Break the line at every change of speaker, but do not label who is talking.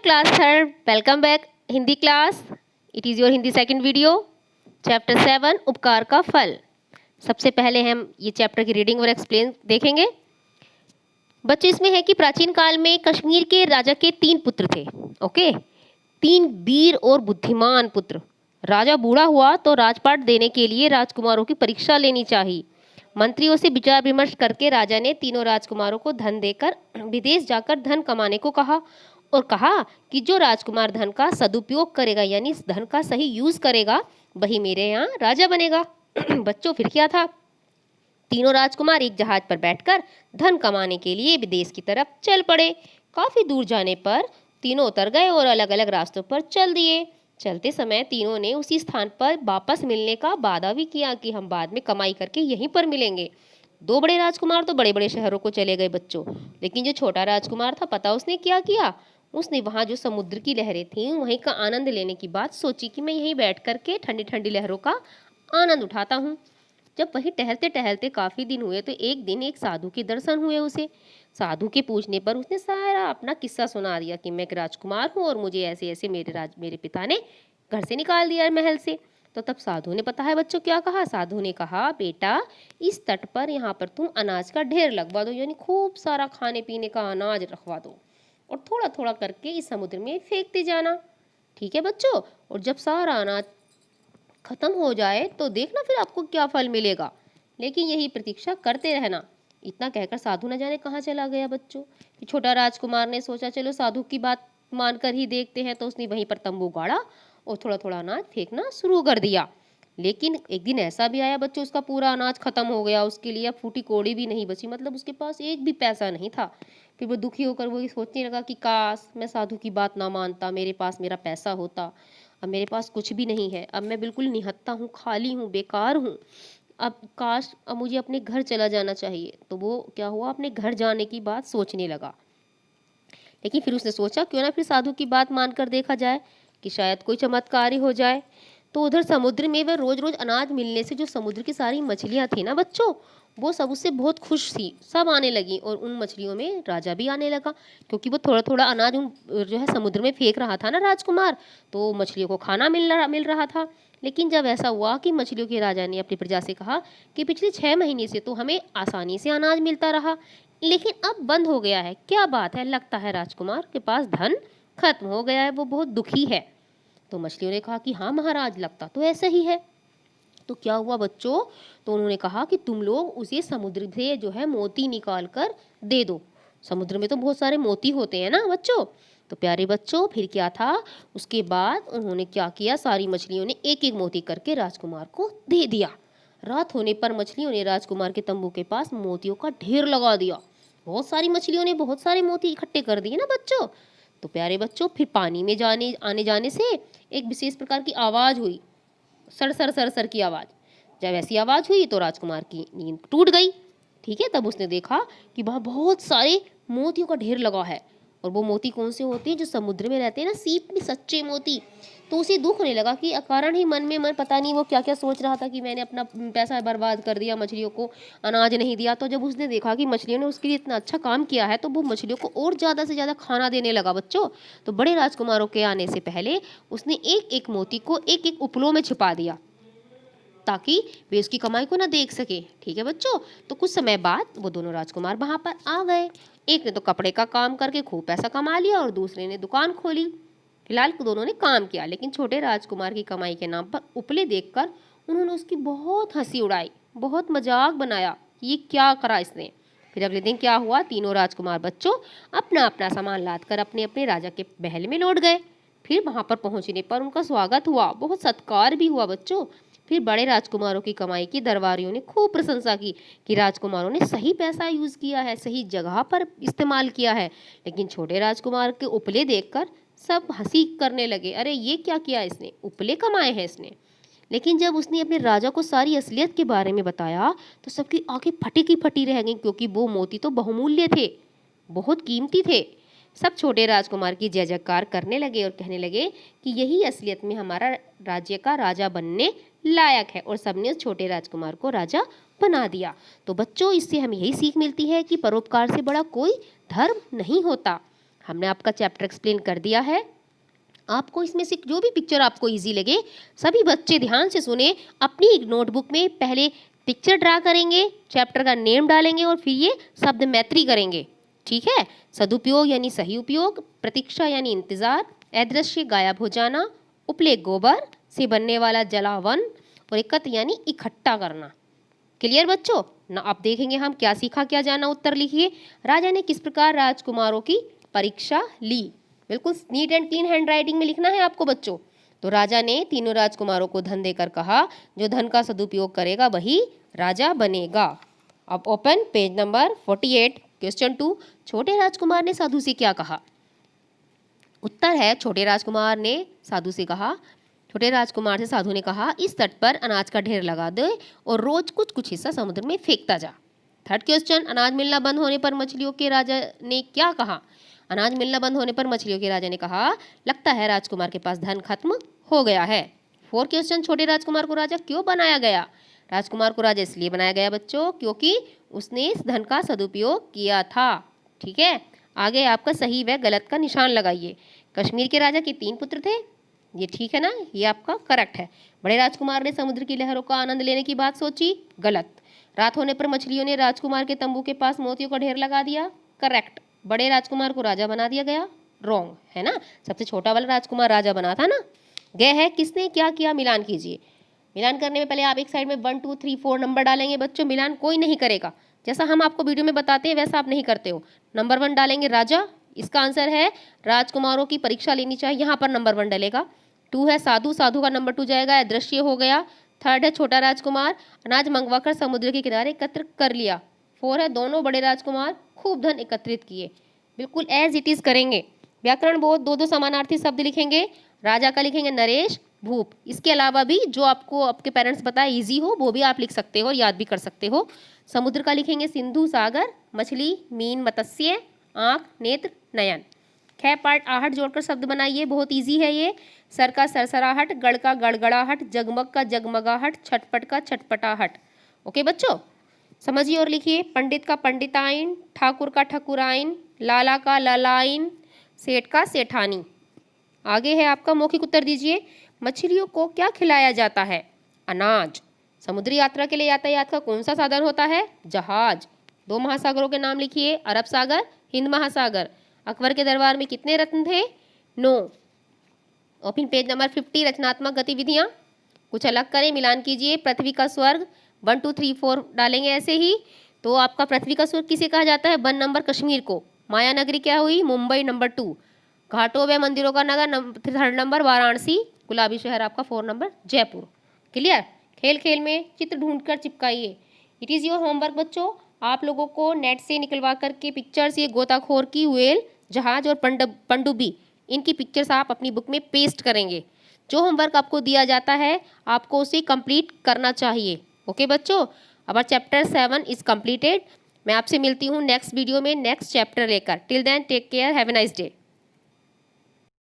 class third, welcome back Hindi class. It is your Hindi second video, chapter 7 उपकार का फल. सबसे पहले हम ये चैप्टर की रीडिंग और एक्सप्लेन देखेंगे. बच्चों इसमें है कि प्राचीन काल में कश्मीर के राजा के 3 पुत्र थे. ओके, 3 वीर और बुद्धिमान पुत्र. राजा बूढ़ा हुआ तो राजपाट देने के लिए राजकुमारों की परीक्षा लेनी चाहिए. मंत्रियों से विचार विमर्श करके राजा ने तीनों राजकुमारों को धन देकर विदेश जाकर धन कमाने को कहा और कहा कि जो राजकुमार धन का सदुपयोग करेगा यानी इस धन का सही यूज करेगा वही मेरे यहाँ राजा बनेगा. बच्चों फिर क्या था, तीनों राजकुमार एक जहाज पर बैठकर धन कमाने के लिए विदेश की तरफ चल पड़े. काफी दूर जाने पर तीनों उतर गए और अलग अलग रास्तों पर चल दिए. चलते समय तीनों ने उसी स्थान पर वापस मिलने का वादा भी किया कि हम बाद में कमाई करके यहीं पर मिलेंगे. 2 बड़े राजकुमार तो बड़े बड़े शहरों को चले गए बच्चों, लेकिन जो छोटा राजकुमार था पता उसने क्या किया, उसने वहाँ जो समुद्र की लहरें थीं वहीं का आनंद लेने की बात सोची कि मैं यहीं बैठ करके ठंडी ठंडी लहरों का आनंद उठाता हूँ. जब वहीं टहलते टहलते काफ़ी दिन हुए तो एक दिन एक साधु के दर्शन हुए उसे. साधु के पूछने पर उसने सारा अपना किस्सा सुना दिया कि मैं एक राजकुमार हूँ और मुझे ऐसे ऐसे मेरे पिता ने घर से निकाल दिया महल से. तो तब साधु ने पता है बच्चों क्या कहा, साधु ने कहा बेटा इस तट पर यहाँ पर तुम अनाज का ढेर लगवा दो, यानी खूब सारा खाने पीने का अनाज रखवा दो और थोड़ा थोड़ा करके इस समुद्र में फेंकते जाना. ठीक है बच्चों, और जब सारा अनाज खत्म हो जाए तो देखना फिर आपको क्या फल मिलेगा, लेकिन यही प्रतीक्षा करते रहना. इतना कहकर साधु न जाने कहाँ चला गया बच्चों. कि छोटा राजकुमार ने सोचा चलो साधु की बात मानकर ही देखते हैं, तो उसने वहीं पर तंबू गाड़ा और थोड़ा थोड़ा अनाज फेंकना शुरू कर दिया. लेकिन एक दिन ऐसा भी आया बच्चों, उसका पूरा अनाज खत्म हो गया, उसके लिए अब फूटी कौड़ी भी नहीं बची, मतलब उसके पास एक भी पैसा नहीं था. फिर वो दुखी होकर वो सोचने लगा कि काश मैं साधु की बात ना मानता, मेरे पास मेरा पैसा होता. अब मेरे पास कुछ भी नहीं है, अब मैं बिल्कुल निहत्था हूँ, खाली हूँ, बेकार हूँ. अब काश अब मुझे अपने घर चला जाना चाहिए. तो वो क्या हुआ, अपने घर जाने की बात सोचने लगा. लेकिन फिर उसने सोचा क्यों ना फिर साधु की बात मानकर देखा जाए कि शायद कोई चमत्कार ही हो जाए. तो उधर समुद्र में वह रोज रोज अनाज मिलने से जो समुद्र की सारी मछलियां थी ना बच्चों, वो सब उससे बहुत खुश थी, सब आने लगी और उन मछलियों में राजा भी आने लगा. क्योंकि वो थोड़ा थोड़ा अनाज उन जो है समुद्र में फेंक रहा था ना राजकुमार, तो मछलियों को खाना मिल रहा था. लेकिन जब ऐसा हुआ कि मछलियों के राजा ने अपनी प्रजा से कहा कि पिछले 6 महीने से तो हमें आसानी से अनाज मिलता रहा, लेकिन अब बंद हो गया है, क्या बात है, लगता है राजकुमार के पास धन खत्म हो गया है, वो बहुत दुखी है. तो मछलियों ने कहा कि हाँ महाराज, लगता तो ऐसा ही है. तो क्या हुआ बच्चों, तो उन्होंने कहा कि तुम लोग उसे समुद्र से जो है मोती निकाल कर दे दो. समुद्र में तो बहुत सारे मोती होते हैं ना बच्चों. तो प्यारे बच्चों फिर क्या था, उसके बाद उन्होंने क्या किया, सारी मछलियों ने एक एक मोती करके राजकुमार को दे दिया. रात होने पर मछलियों ने राजकुमार के तंबू के पास मोतियों का ढेर लगा दिया. बहुत सारी मछलियों ने बहुत सारे मोती इकट्ठे कर दिए ना बच्चों. तो प्यारे बच्चों फिर पानी में आने जाने से एक विशेष प्रकार की आवाज़ हुई, सर सर सर सर की आवाज़. जब ऐसी आवाज़ हुई तो राजकुमार की नींद टूट गई. ठीक है, तब उसने देखा कि वहाँ बहुत सारे मोतियों का ढेर लगा है. और वो मोती कौन से होते हैं, जो समुद्र में रहते हैं ना, सीप में सच्चे मोती. तो उसे दुख होने लगा कि अकारण ही मन में मन पता नहीं वो क्या क्या सोच रहा था कि मैंने अपना पैसा बर्बाद कर दिया, मछलियों को अनाज नहीं दिया. तो जब उसने देखा कि मछलियों ने उसके लिए इतना अच्छा काम किया है तो वो मछलियों को और ज़्यादा से ज़्यादा खाना देने लगा बच्चों. तो बड़े राजकुमारों के आने से पहले उसने एक एक मोती को एक एक उपलों में छिपा दिया ताकि वे उसकी कमाई को ना देख सके. ठीक है बच्चों, तो कुछ समय बाद वो दोनों राजकुमार वहाँ पर आ गए. एक ने तो कपड़े का काम करके खूब पैसा कमा लिया और दूसरे ने दुकान खोली. फिलहाल दोनों ने काम किया, लेकिन छोटे राजकुमार की कमाई के नाम पर उपले देखकर उन्होंने उसकी बहुत हंसी उड़ाई, बहुत मजाक बनाया, ये क्या करा इसने. फिर अगले दिन क्या हुआ, तीनों राजकुमार बच्चों अपना अपना सामान लाद कर अपने अपने राजा के महल में लौट गए. फिर वहाँ पर पहुँचने पर उनका स्वागत हुआ, बहुत सत्कार भी हुआ बच्चों. फिर बड़े राजकुमारों की कमाई की दरबारियों ने खूब प्रशंसा की कि राजकुमारों ने सही पैसा यूज़ किया है, सही जगह पर इस्तेमाल किया है. लेकिन छोटे राजकुमार के उपले देखकर सब हंसी करने लगे, अरे ये क्या किया इसने, उपले कमाए हैं इसने. लेकिन जब उसने अपने राजा को सारी असलियत के बारे में बताया तो सबकी आंखें फटी की फटी रह गईं, क्योंकि वो मोती तो बहुमूल्य थे, बहुत कीमती थे. सब छोटे राजकुमार की जय जयकार करने लगे और कहने लगे कि यही असलियत में हमारा राज्य का राजा बनने लायक है, और सबने उस छोटे राजकुमार को राजा बना दिया. तो बच्चों इससे हमें यही सीख मिलती है कि परोपकार से बड़ा कोई धर्म नहीं होता. हमने आपका चैप्टर एक्सप्लेन कर दिया है। आपको इसमें से जो भी पिक्चर आपको इजी लगे, सभी बच्चे ध्यान से सुने। अपनी एक नोटबुक में पहले पिक्चर ड्रा करेंगे, चैप्टर का नेम डालेंगे और फिर ये शब्द मैत्री करेंगे। ठीक है। सदुपयोग यानी सही उपयोग, प्रतीक्षा यानी इंतजार, अदृश्य गायब हो जाना, उपले गोबर से बनने वाला जलावन और एकत्र यानी इकट्ठा करना। क्लियर बच्चों ना। अब देखेंगे हम क्या सीखा क्या जाना। उत्तर लिखिए। राजा ने किस प्रकार राजकुमारों की परीक्षा ली। बिल्कुल neat and clean hand writing में लिखना है आपको बच्चों। तो राजा ने तीनों राजकुमारों को धन देकर कहा, जो धन का सदुपयोग करेगा वही राजा बनेगा। अब ओपन पेज नंबर 48। क्वेश्चन 2, छोटे राजकुमार ने साधु से क्या कहा। उत्तर है, छोटे राजकुमार ने साधु से कहा, छोटे राजकुमार से साधु ने कहा, इस तट पर अनाज का ढेर लगा दे और रोज कुछ कुछ हिस्सा समुद्र में फेंकता जा। थर्ड क्वेश्चन, अनाज मिलना बंद होने पर मछलियों के राजा ने क्या कहा। अनाज मिलना बंद होने पर मछलियों के राजा ने कहा, लगता है राजकुमार के पास धन खत्म हो गया है। फोर्थ क्वेश्चन, छोटे राजकुमार को राजा क्यों बनाया गया। राजकुमार को राजा इसलिए बनाया गया बच्चों क्योंकि उसने इस धन का सदुपयोग किया था। ठीक है। आगे आपका सही व गलत का निशान लगाइए। कश्मीर के राजा के 3 पुत्र थे, ये ठीक है ना, ये आपका करेक्ट है। बड़े राजकुमार ने समुद्र की लहरों का आनंद लेने की बात सोची, गलत। रात होने पर मछलियों ने राजकुमार के तंबू के पास मोतियों का ढेर लगा दिया, करेक्ट। बड़े राजकुमार को राजा बना दिया गया, रॉन्ग है ना। सबसे छोटा वाला राजकुमार राजा बना था ना। गए है किसने क्या किया, मिलान कीजिए। मिलान करने में पहले आप एक साइड में 1 2 3 4 नंबर डालेंगे बच्चों। मिलान कोई नहीं करेगा, जैसा हम आपको वीडियो में बताते हैं वैसा आप नहीं करते हो। नंबर 1 डालेंगे राजा, इसका आंसर है राजकुमारों की परीक्षा लेनी चाहिए, यहाँ पर नंबर 1 डलेगा। 2 है साधु, साधु का नंबर 2 जाएगा, अदृश्य हो गया। 3rd है छोटा राजकुमार, अनाज मंगवाकर समुद्र के किनारे एकत्र कर लिया। 4 है दोनों बड़े राजकुमार खूब धन एकत्रित किए। बिल्कुल एज इट इज करेंगे। व्याकरण बोध 2 2 समानार्थी शब्द लिखेंगे। राजा का लिखेंगे नरेश, भूप। इसके अलावा भी जो आपको आपके पेरेंट्स बताए इजी हो वो भी आप लिख सकते हो और याद भी कर सकते हो। समुद्र का लिखेंगे सिंधु, सागर, मछली, मीन, मत्स्य, आँख, नेत्र, नयन। 6 पार्ट आहट जोड़कर शब्द बनाइए, बहुत इजी है ये। सर का सरसराहट, गढ़ का गड़गड़ाहट, जगमग का जगमगाहट, छटपट का छटपटाहट। ओके बच्चों, समझिए और लिखिए। पंडित का पंडिताइन, ठाकुर का ठकुराइन, लाला का लालाइन, सेठ का सेठानी। आगे है आपका मौखिक उत्तर दीजिए। मछलियों को क्या खिलाया जाता है, अनाज। समुद्री यात्रा के लिए यातायात का कौन सा साधन होता है, जहाज। 2 महासागरों के नाम लिखिए, अरब सागर, हिंद महासागर। अकबर के दरबार में कितने रत्न थे, 9। Open page number 50। रचनात्मक गतिविधियाँ, कुछ अलग करें, मिलान कीजिए। पृथ्वी का स्वर्ग 1 2 3 4 डालेंगे ऐसे ही। तो आपका पृथ्वी का स्वर्ग किसे कहा जाता है, 1 नंबर कश्मीर को। माया नगरी क्या हुई, मुंबई, नंबर 2। घाटों व मंदिरों का नगर 3rd नंबर वाराणसी। गुलाबी शहर आपका 4 नंबर जयपुर। क्लियर। खेल खेल में चित्र ढूंढकर चिपकाइए। इट इज़ योर होमवर्क बच्चों। आप लोगों को नेट से निकलवा करके पिक्चर्स, ये गोताखोर की व्हेल, जहाज और पनडुब्बी, इनकी पिक्चर्स आप अपनी बुक में पेस्ट करेंगे। जो होमवर्क आपको दिया जाता है आपको उसे कंप्लीट करना चाहिए। ओके बच्चों, अब चैप्टर 7 इज कंप्लीटेड। मैं आपसे मिलती हूँ नेक्स्ट वीडियो में नेक्स्ट चैप्टर लेकर। Till then take care, have a nice day.